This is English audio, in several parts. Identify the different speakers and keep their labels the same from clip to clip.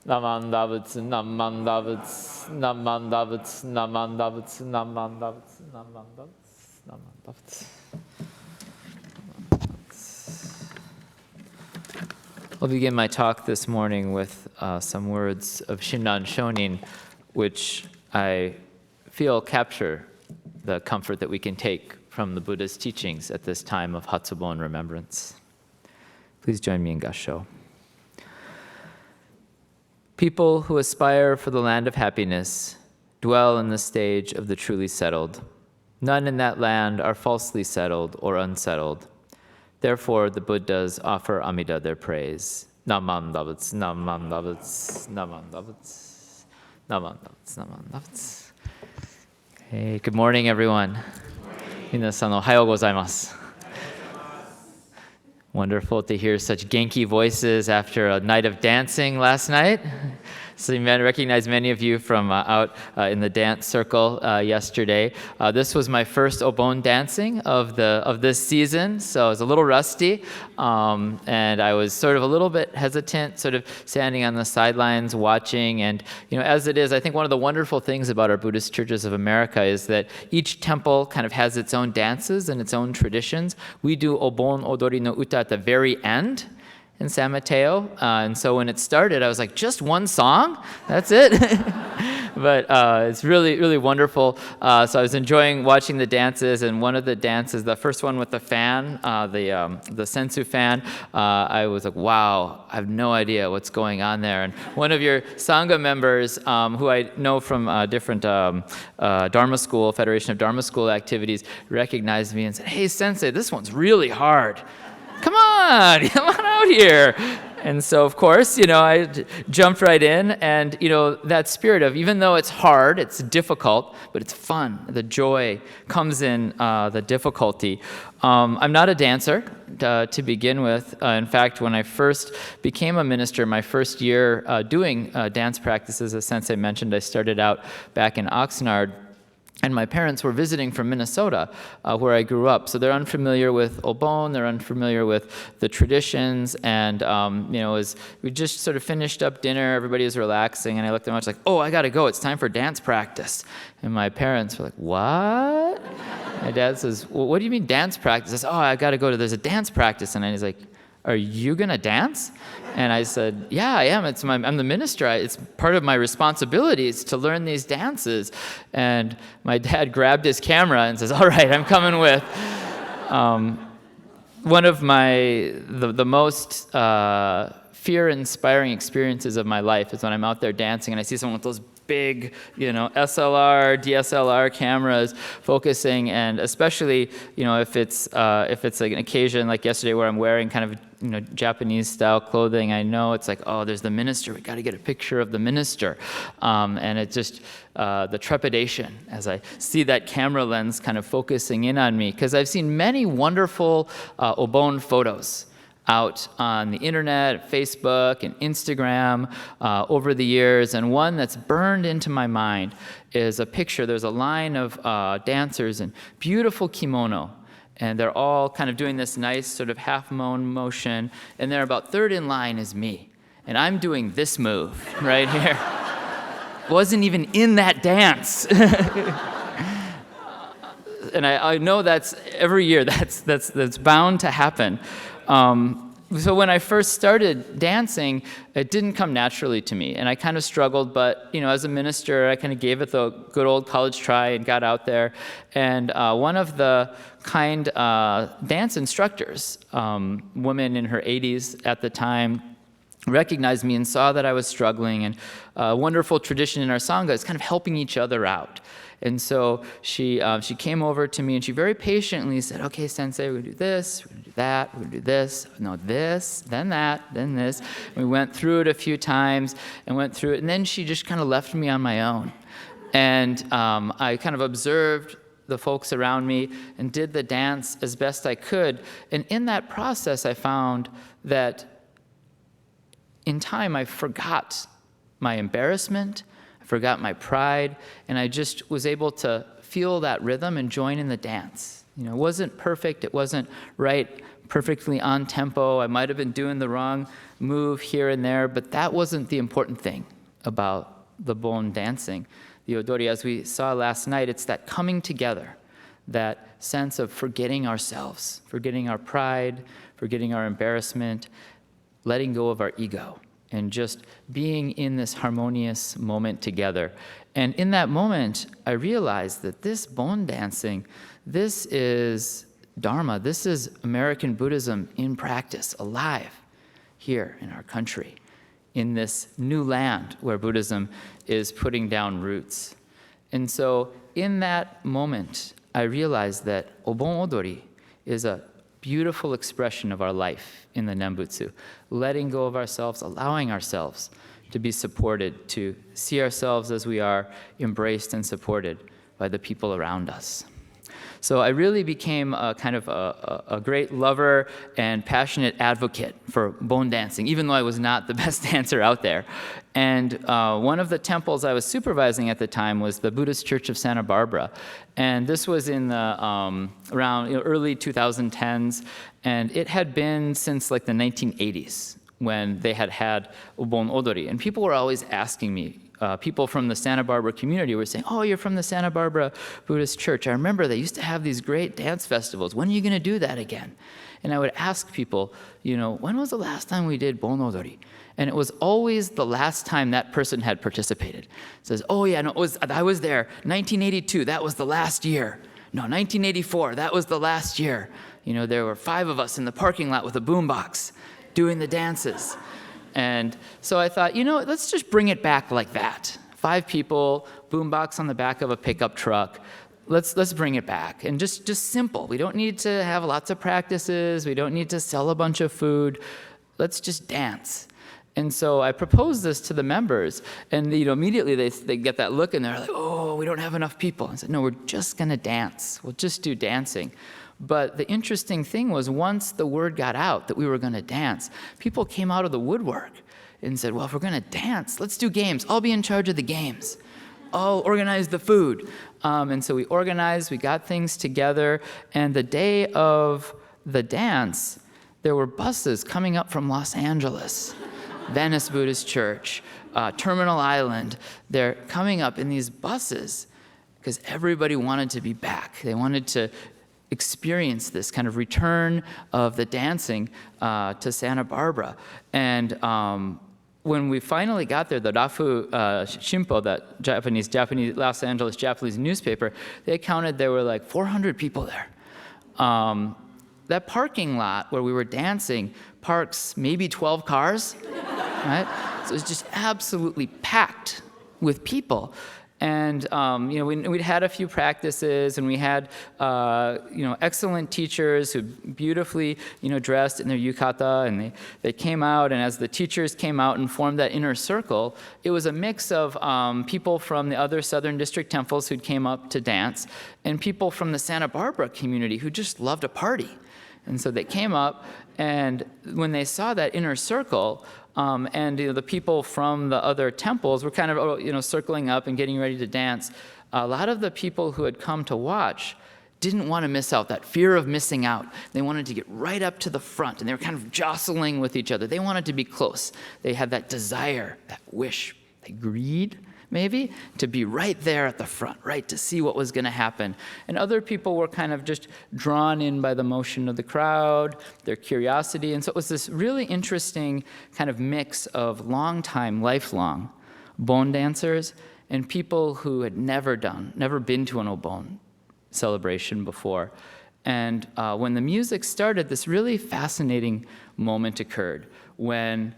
Speaker 1: Namanda butsu, namanda butsu, namanda butsu, namanda butsu, namanda butsu, namanda butsu, namanda butsu. I'll begin my talk this morning with some words of Shinran Shonin, which I feel capture the comfort that we can take from the Buddha's teachings at this time of Hatsubon remembrance. Please join me in Gassho. People who aspire for the land of happiness dwell in the stage of the truly settled. None in that land are falsely settled or unsettled. Therefore, the Buddhas offer Amida their praise. Naman Davats, Naman Davats, Naman Davats, Naman Davats, Naman Davats. Hey, good morning, everyone. Minasan ohayou gozaimasu. Wonderful to hear such genki voices after a night of dancing last night. So you may recognize many of you from out in the dance circle yesterday. This was my first Obon dancing of this season, so I was a little rusty, and I was sort of a little bit hesitant, sort of standing on the sidelines watching. And as it is, I think one of the wonderful things about our Buddhist churches of America is that each temple kind of has its own dances and its own traditions. We do Obon Odori no Uta at the very end in San Mateo, and so when it started, I was like, just one song? That's it? But it's really, really wonderful. So I was enjoying watching the dances, and one of the dances, the first one with the fan, the sensu fan, I was like, wow, I have no idea what's going on there. And one of your Sangha members, who I know from different Dharma School, Federation of Dharma School activities, recognized me and said, hey, Sensei, this one's really hard. Come on out here. And so, of course, I jumped right in, and, that spirit of, even though it's hard, it's difficult, but it's fun. The joy comes in the difficulty. I'm not a dancer to begin with. In fact, when I first became a minister, my first year doing dance practices, as Sensei mentioned, I started out back in Oxnard. And my parents were visiting from Minnesota, where I grew up. So they're unfamiliar with Obon, they're unfamiliar with the traditions. And, as we just sort of finished up dinner, everybody was relaxing. And I looked at them, I was like, oh, I got to go. It's time for dance practice. And my parents were like, what? My dad says, well, what do you mean dance practice? I said, oh, I got to go to, there's a dance practice. And he's like, are you going to dance? And I said, yeah, I am. I'm the minister. It's part of my responsibilities to learn these dances. And my dad grabbed his camera and says, all right, I'm coming with. One of the most fear-inspiring experiences of my life is when I'm out there dancing and I see someone with those big, SLR, DSLR cameras focusing, and especially, if it's like an occasion like yesterday where I'm wearing kind of, Japanese style clothing, I know it's like, oh, there's the minister. We got to get a picture of the minister, and it just the trepidation as I see that camera lens kind of focusing in on me, because I've seen many wonderful Obon photos out on the internet, Facebook, and Instagram over the years. And one that's burned into my mind is a picture. There's a line of dancers in beautiful kimono. And they're all kind of doing this nice sort of half-moon motion. And they're about third in line is me. And I'm doing this move right here. Wasn't even in that dance. And I know that's every year, that's bound to happen. So when I first started dancing, it didn't come naturally to me, and I kind of struggled, but as a minister, I kind of gave it the good old college try and got out there. And one of the kind dance instructors, woman in her 80s at the time, recognized me and saw that I was struggling, and a wonderful tradition in our Sangha is kind of helping each other out. And so she came over to me and she very patiently said, okay, Sensei, we're going to do this, we're going to do that, we're going to do this, no, this, then that, then this. And we went through it a few times and went through it, and then she just kind of left me on my own. And I kind of observed the folks around me and did the dance as best I could. And in that process, I found that in time I forgot my embarrassment, I forgot my pride, and I just was able to feel that rhythm and join in the dance. It wasn't perfect, it wasn't right, perfectly on tempo. I might have been doing the wrong move here and there, but that wasn't the important thing about the Bon dancing. The odori, as we saw last night, it's that coming together, that sense of forgetting ourselves, forgetting our pride, forgetting our embarrassment, letting go of our ego, and just being in this harmonious moment together. And in that moment, I realized that this Bon dancing, this is Dharma, this is American Buddhism in practice, alive here in our country, in this new land where Buddhism is putting down roots. And so in that moment, I realized that Obon Odori is a beautiful expression of our life in the Nembutsu, letting go of ourselves, allowing ourselves to be supported, to see ourselves as we are, embraced and supported by the people around us. So I really became a kind of a great lover and passionate advocate for Bon dancing, even though I was not the best dancer out there. And one of the temples I was supervising at the time was the Buddhist Church of Santa Barbara. And this was in the around early 2010s, and it had been since like the 1980s when they had Obon Odori. And people were always asking me, people from the Santa Barbara community were saying, oh, you're from the Santa Barbara Buddhist Church. I remember they used to have these great dance festivals. When are you going to do that again? And I would ask people, when was the last time we did Bon Odori? And it was always the last time that person had participated. It says, oh yeah, no, I was there, 1982, that was the last year. No, 1984, that was the last year. There were 5 of us in the parking lot with a boombox doing the dances. And so I thought, let's just bring it back like that. 5 people, boombox on the back of a pickup truck. Let's bring it back. And just simple. We don't need to have lots of practices. We don't need to sell a bunch of food. Let's just dance. And so I proposed this to the members, and immediately they get that look, and they're like, oh, we don't have enough people. I said, no, we're just going to dance. We'll just do dancing. But the interesting thing was, once the word got out that we were going to dance, people came out of the woodwork and said, well, if we're going to dance, let's do games. I'll be in charge of the games. I'll organize the food. And so we organized, we got things together, and the day of the dance, there were buses coming up from Los Angeles, Venice Buddhist Church, Terminal Island. They're coming up in these buses because everybody wanted to be back. They wanted to experience this kind of return of the dancing to Santa Barbara. And when we finally got there, the Rafu Shimpo, that Japanese Los Angeles Japanese newspaper, they counted there were like 400 people there. That parking lot where we were dancing parks maybe 12 cars, right? So it was just absolutely packed with people. And we'd had a few practices, and we had excellent teachers who beautifully dressed in their yukata, and they came out. And as the teachers came out and formed that inner circle, it was a mix of people from the other Southern District temples who came up to dance, and people from the Santa Barbara community who just loved a party. And so they came up, and when they saw that inner circle, and the people from the other temples were kind of circling up and getting ready to dance, a lot of the people who had come to watch didn't want to miss out, that fear of missing out. They wanted to get right up to the front, and they were kind of jostling with each other. They wanted to be close. They had that desire, that wish, that greed, maybe, to be right there at the front, right, to see what was going to happen. And other people were kind of just drawn in by the motion of the crowd, their curiosity. And so it was this really interesting kind of mix of long-time, lifelong Bon dancers and people who had never been to an Obon celebration before. And when the music started, this really fascinating moment occurred when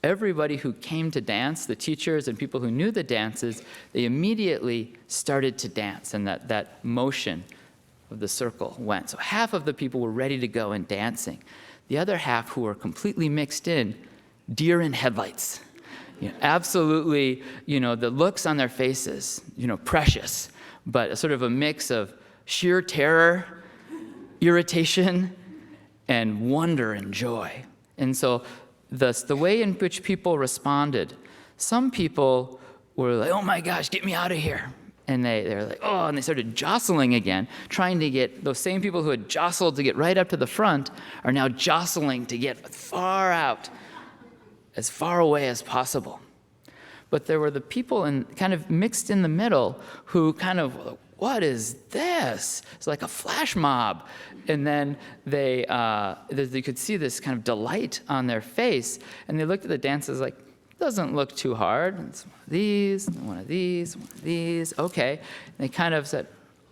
Speaker 1: everybody who came to dance, the teachers and people who knew the dances, they immediately started to dance, and that motion of the circle went. So half of the people were ready to go and dancing. The other half, who were completely mixed in, deer in headlights. Absolutely, the looks on their faces, precious, but sort of a mix of sheer terror, irritation, and wonder and joy. And so the way in which people responded, some people were like, oh my gosh, get me out of here. And they're like, oh, and they started jostling again, trying to get, those same people who had jostled to get right up to the front are now jostling to get far out, as far away as possible. But there were the people kind of mixed in the middle who kind of, what is this? It's like a flash mob. And then they could see this kind of delight on their face, and they looked at the dances like, doesn't look too hard. It's one of these, one of these, one of these. Okay. And they kind of said,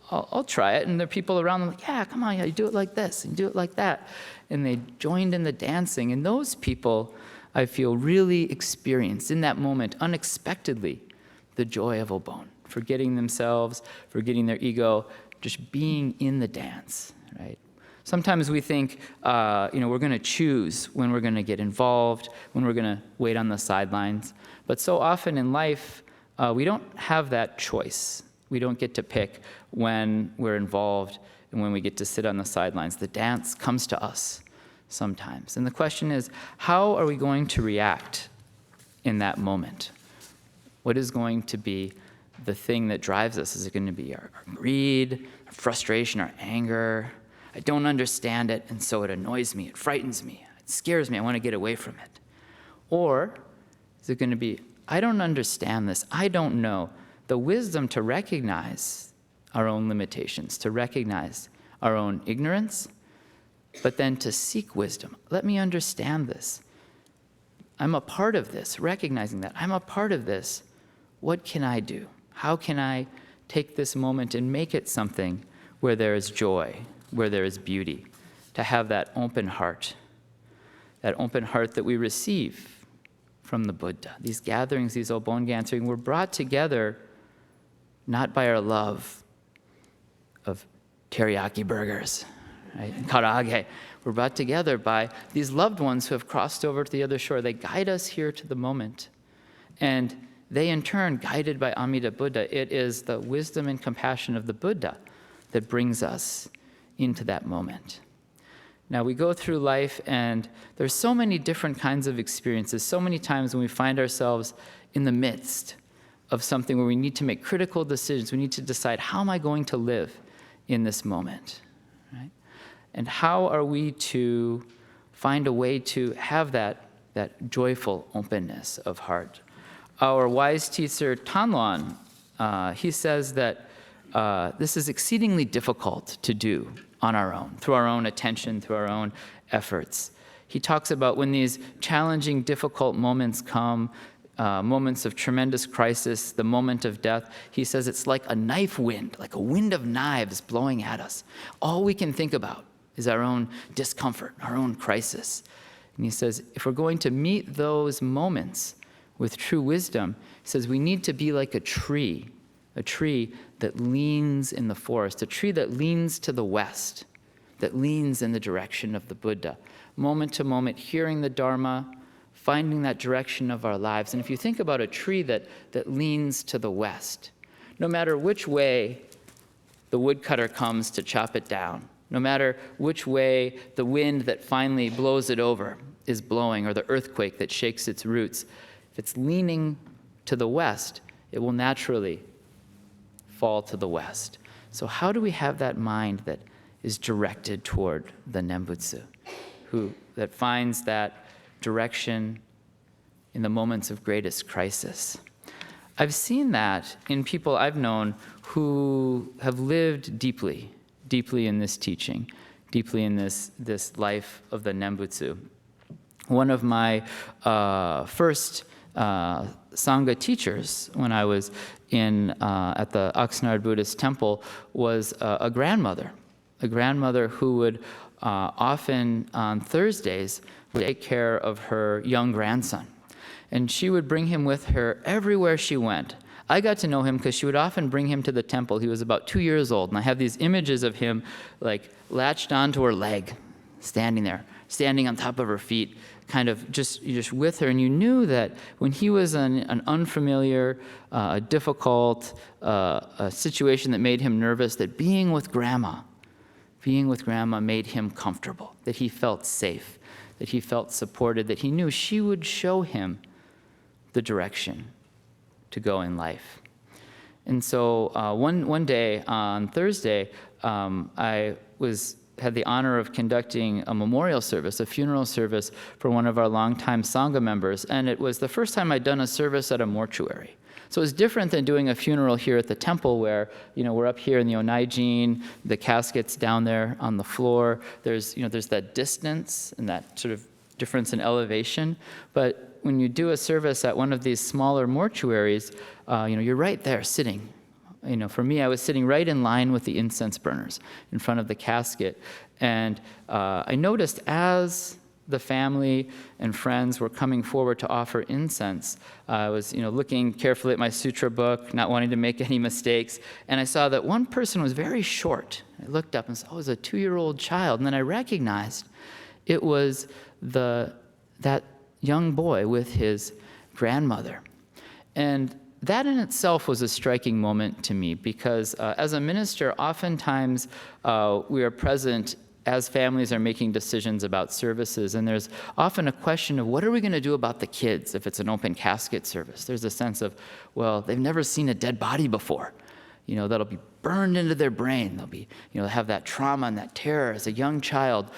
Speaker 1: I'll try it. And there are people around them like, yeah, come on, you do it like this, and you do it like that. And they joined in the dancing. And those people, I feel, really experienced in that moment, unexpectedly, the joy of Obon, forgetting themselves, forgetting their ego, just being in the dance, right? Sometimes we think, we're going to choose when we're going to get involved, when we're going to wait on the sidelines. But so often in life, we don't have that choice. We don't get to pick when we're involved and when we get to sit on the sidelines. The dance comes to us sometimes. And the question is, how are we going to react in that moment? What is going to be the thing that drives us? Is it going to be our greed, our frustration, our anger? I don't understand it, and so it annoys me, it frightens me, it scares me, I want to get away from it. Or is it going to be, I don't understand this, I don't know, the wisdom to recognize our own limitations, to recognize our own ignorance, but then to seek wisdom. Let me understand this. I'm a part of this, recognizing that I'm a part of this. What can I do? How can I take this moment and make it something where there is joy, where there is beauty, to have that open heart that we receive from the Buddha. These gatherings, these Obon gatherings, were brought together not by our love of teriyaki burgers, right, and karaage. We're brought together by these loved ones who have crossed over to the other shore. They guide us here to the moment. And they, in turn, guided by Amida Buddha, it is the wisdom and compassion of the Buddha that brings us into that moment. Now, we go through life, and there's so many different kinds of experiences, so many times when we find ourselves in the midst of something where we need to make critical decisions. We need to decide, how am I going to live in this moment, right? And how are we to find a way to have that joyful openness of heart? Our wise teacher, Tanluan, he says that this is exceedingly difficult to do on our own, through our own attention, through our own efforts. He talks about when these challenging, difficult moments come, moments of tremendous crisis, the moment of death, he says it's like a knife wind, like a wind of knives blowing at us. All we can think about is our own discomfort, our own crisis. And he says, if we're going to meet those moments with true wisdom, he says we need to be like a tree that leans in the forest, a tree that leans to the west, that leans in the direction of the Buddha. Moment to moment, hearing the Dharma, finding that direction of our lives. And if you think about a tree that leans to the west, no matter which way the woodcutter comes to chop it down, no matter which way the wind that finally blows it over is blowing, or the earthquake that shakes its roots, if it's leaning to the west, it will naturally fall to the west. So how do we have that mind that is directed toward the Nembutsu, that finds that direction in the moments of greatest crisis? I've seen that in people I've known who have lived deeply in this teaching, deeply in this life of the Nembutsu. One of my first Sangha teachers when I was at the Oxnard Buddhist temple was a grandmother who would often on Thursdays would take care of her young grandson. And she would bring him with her everywhere she went. I got to know him because she would often bring him to the temple. He was about 2 years old, and I have these images of him like latched onto her leg, standing there, standing on top of her feet, kind of just with her. And you knew that when he was in an unfamiliar, difficult situation that made him nervous, that being with grandma made him comfortable, that he felt safe, that he felt supported, that he knew she would show him the direction to go in life. And so one day on Thursday, I had the honor of conducting a memorial service, a funeral service for one of our longtime Sangha members, and it was the first time I'd done a service at a mortuary. So it was different than doing a funeral here at the temple where, we're up here in the Onaijin, the casket's down there on the floor. There's that distance and that sort of difference in elevation. But when you do a service at one of these smaller mortuaries, you're right there sitting. For me, I was sitting right in line with the incense burners in front of the casket. And I noticed as the family and friends were coming forward to offer incense, I was looking carefully at my sutra book, not wanting to make any mistakes. And I saw that one person was very short. I looked up and saw, it was a 2-year-old child. And then I recognized it was that young boy with his grandmother. And that in itself was a striking moment to me because as a minister, oftentimes we are present as families are making decisions about services, and there's often a question of what are we going to do about the kids if it's an open casket service? There's a sense of, well, they've never seen a dead body before. That'll be burned into their brain. They'll be, have that trauma and that terror as a young child.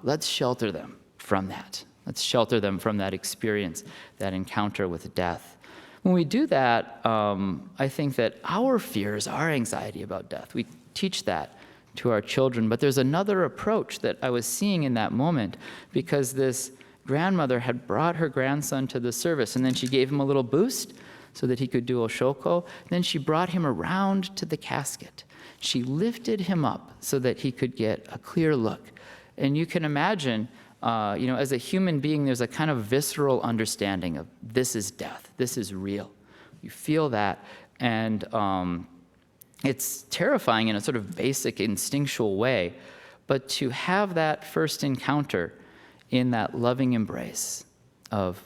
Speaker 1: Let's shelter them from that. Let's shelter them from that experience, that encounter with death. When we do that, I think that our fears, our anxiety about death, we teach that to our children. But there's another approach that I was seeing in that moment because this grandmother had brought her grandson to the service, and then she gave him a little boost so that he could do Oshoko. Then she brought him around to the casket. She lifted him up so that he could get a clear look. And you can imagine, as a human being, there's a kind of visceral understanding of this is death, this is real. You feel that, and it's terrifying in a sort of basic instinctual way, but to have that first encounter in that loving embrace of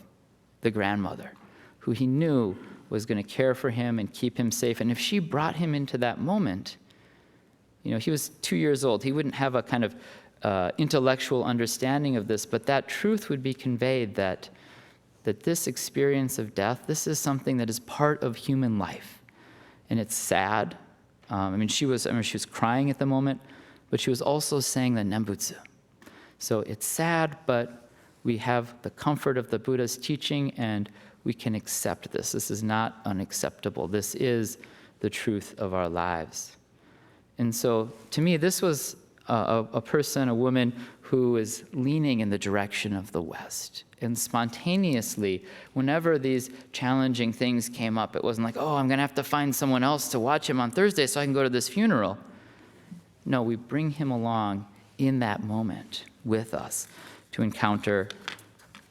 Speaker 1: the grandmother, who he knew was going to care for him and keep him safe, and if she brought him into that moment, he was 2 years old, he wouldn't have a kind of intellectual understanding of this, but that truth would be conveyed that this experience of death, this is something that is part of human life, and it's sad. She was crying at the moment, but she was also saying the Nembutsu. So it's sad, but we have the comfort of the Buddha's teaching, and we can accept this. This is not unacceptable. This is the truth of our lives. And so, to me, this was a person, a woman who is leaning in the direction of the West. And spontaneously, whenever these challenging things came up, it wasn't like, oh, I'm going to have to find someone else to watch him on Thursday so I can go to this funeral. No, we bring him along in that moment with us to encounter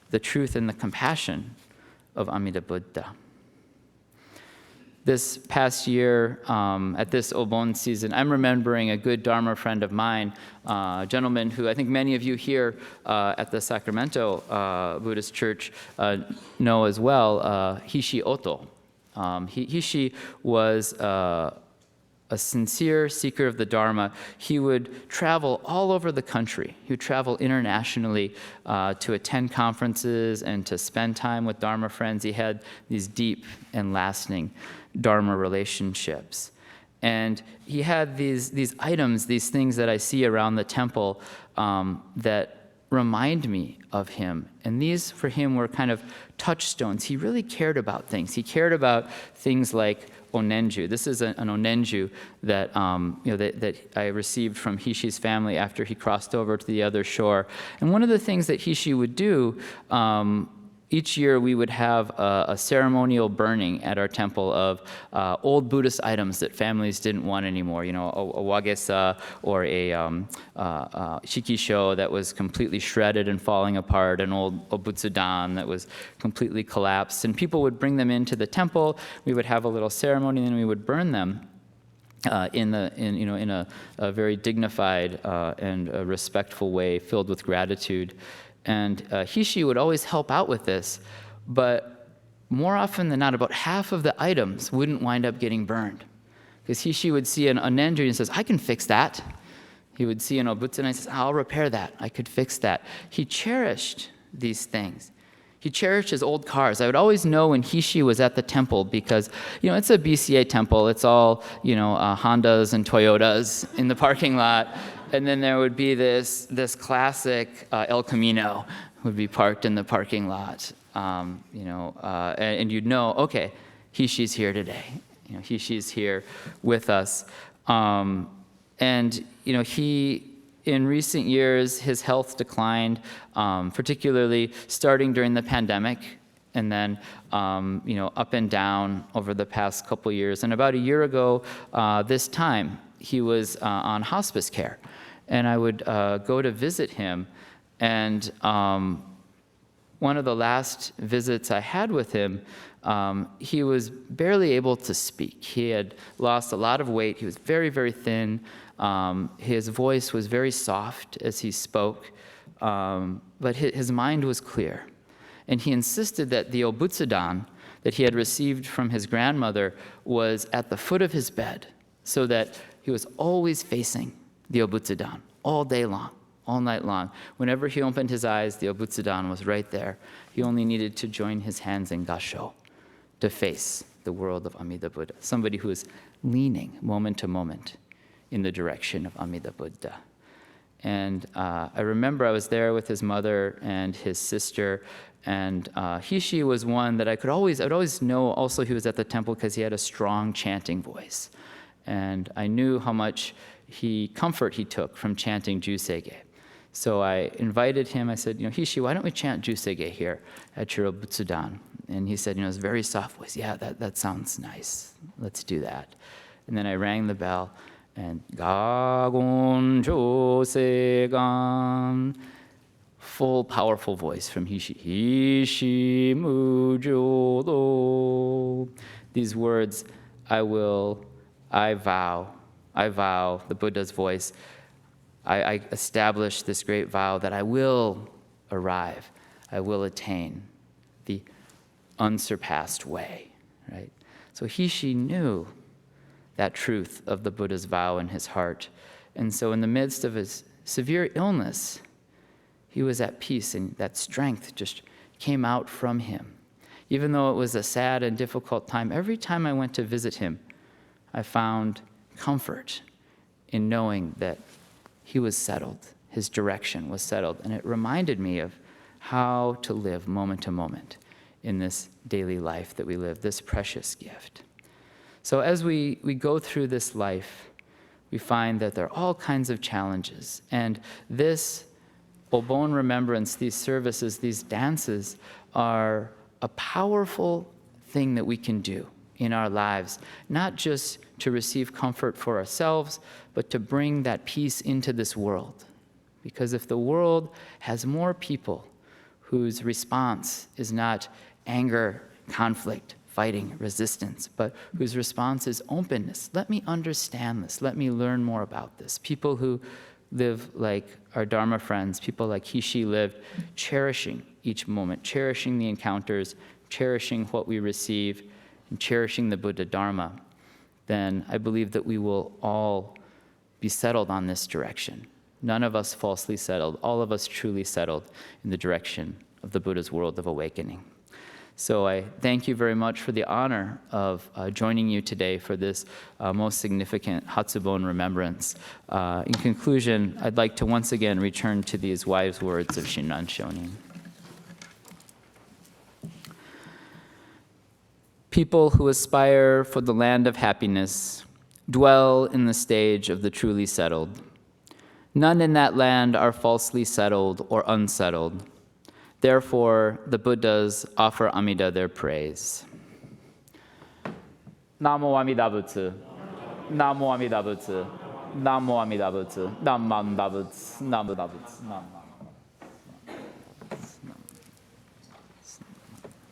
Speaker 1: the truth and the compassion of Amida Buddha. This past year, at this Obon season, I'm remembering a good Dharma friend of mine, a gentleman who I think many of you here at the Sacramento Buddhist Church know as well, Hishi Oto. Hishi was a sincere seeker of the Dharma. He would travel all over the country. He would travel internationally to attend conferences and to spend time with Dharma friends. He had these deep and lasting Dharma relationships. And he had these items, these things that I see around the temple that remind me of him. And these, for him, were kind of touchstones. He really cared about things. He cared about things like onenju. This is an onenju that that I received from Hishi's family after he crossed over to the other shore. And one of the things that Hishi would do, each year we would have a ceremonial burning at our temple of old Buddhist items that families didn't want anymore. A wagesa or a shikisho that was completely shredded and falling apart, an old obutsudan that was completely collapsed. And people would bring them into the temple. We would have a little ceremony, and then we would burn them in a very dignified and respectful way, filled with gratitude. And Hishi would always help out with this, but more often than not, about half of the items wouldn't wind up getting burned. Because Hishi would see an onenju and says, I can fix that. He would see an obutsu and he says, I'll repair that. I could fix that. He cherished these things. He cherished his old cars. I would always know when Hishi was at the temple because, it's a BCA temple. It's all, Hondas and Toyotas in the parking lot. And then there would be this classic El Camino would be parked in the parking lot. And you'd know, okay, Hishi's here today. Hishi's here with us. He, in recent years, his health declined, particularly starting during the pandemic, and then up and down over the past couple years. And about a year ago, this time, he was on hospice care, and I would go to visit him. And one of the last visits I had with him, he was barely able to speak. He had lost a lot of weight. He was very, very thin. His voice was very soft as he spoke, but his mind was clear. And he insisted that the obutsudan that he had received from his grandmother was at the foot of his bed, so that he was always facing the obutsudan all day long, all night long. Whenever he opened his eyes, the obutsudan was right there. He only needed to join his hands in gasho to face the world of Amida Buddha, somebody who is leaning moment to moment in the direction of Amida Buddha. And I remember I was there with his mother and his sister, and Hishi was one that I'd always know also he was at the temple because he had a strong chanting voice. And I knew how much comfort he took from chanting Jusege. So I invited him, I said, Hishi, why don't we chant Jusege here at your Obutsudan? And he said, his very soft voice, yeah, that sounds nice. Let's do that. And then I rang the bell, and Gagon Josegan, full powerful voice from Hishi. Hishi Mujodo. These words, I vow, the Buddha's voice, I establish this great vow that I will arrive, I will attain the unsurpassed way, right? So Hishi knew that truth of the Buddha's vow in his heart. And so in the midst of his severe illness, he was at peace, and that strength just came out from him. Even though it was a sad and difficult time, every time I went to visit him, I found comfort in knowing that he was settled, his direction was settled, and it reminded me of how to live moment to moment in this daily life that we live, this precious gift. So as we go through this life, we find that there are all kinds of challenges. And this Obon remembrance, these services, these dances are a powerful thing that we can do in our lives, not just to receive comfort for ourselves, but to bring that peace into this world. Because if the world has more people whose response is not anger, conflict, fighting, resistance, but whose response is openness. Let me understand this. Let me learn more about this. People who live like our Dharma friends, people like Hishi lived, cherishing each moment, cherishing the encounters, cherishing what we receive, and cherishing the Buddha Dharma, then I believe that we will all be settled on this direction. None of us falsely settled, all of us truly settled in the direction of the Buddha's world of awakening. So I thank you very much for the honor of joining you today for this most significant Hatsubon remembrance. In conclusion, I'd like to once again return to these wise words of Shinran Shonin. People who aspire for the land of happiness dwell in the stage of the truly settled. None in that land are falsely settled or unsettled. Therefore, the Buddhas offer Amida their praise. Namo Amida Butsu. Namo Amida Butsu. Namo Amida Butsu. Namo Amida Butsu. Namo Amida Butsu.